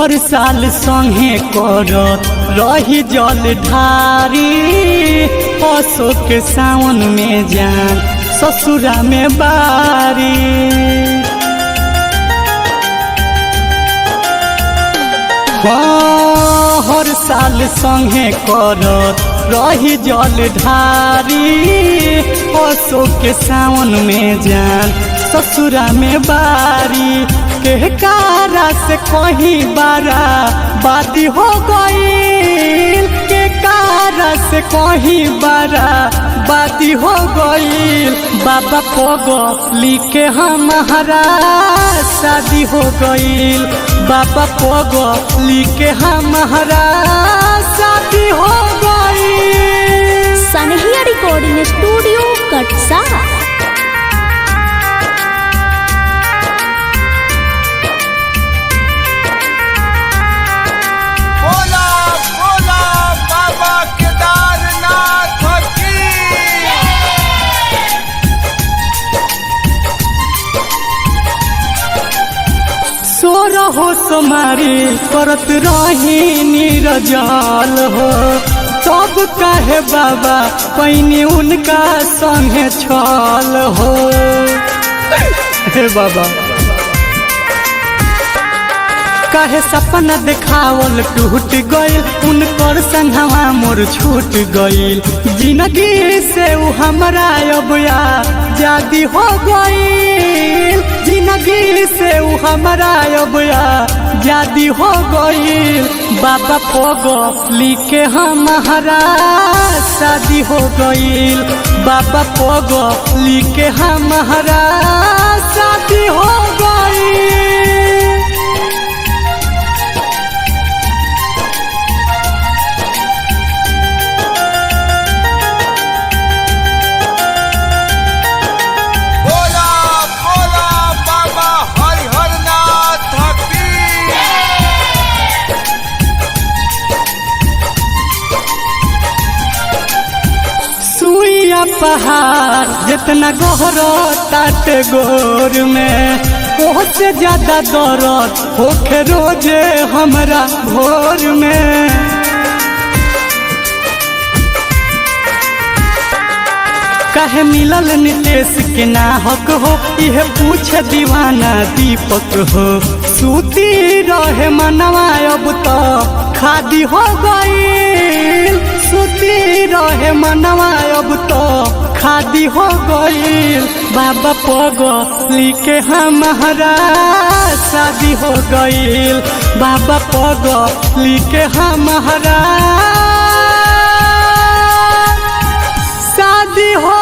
हर साल संगे करत रही जल ढारी, पशु के सावन में जान ससुरा में बारी। हाँ, हर साल संगे करत रही जल ढारी, पशु के सावन में जान ससुरा में बारी। के कारा से कहीं बारा बाती हो गईल, के कारा से कहीं बारा बाती हो गईल। बाबा पगली के हमारा शादी हो गईल, बाबा पगली के हमारा शादी हो गईल। सनहिया रिकॉर्डिंग स्टूडियो कटसा। हो समारी करत रही नीरजल हो, तब काहे बाबा पैनी उनका संगे छल हो। हे बाबा काहे सपना देखावल टूट गईल, उनकर संगवा मोर छूट गईल। जिंदगी से उ हमरा अब आजादी हो गईल, जिंदगी से उ हमरा अब आजादी हो गईल। बाबा पगली के हमारा शादी हो गईल, बाबा पगली के हमारा शादी हो गईल। पहाड़ जितना गहरा ताट गोर में, उससे ज्यादा दर्द होखे रोजे हमरा भोर में। काहे मिलल नितेश के ना हक हो, यह पूछे दीवाना दीपक हो। सूती रहे मनवा अब तो खादी हो गईल, सूती रहे मनवा अब तो खादी हो गईल। बाबा पगली के हमारा शादी हो गईल, बाबा पगली के हमारा शादी हो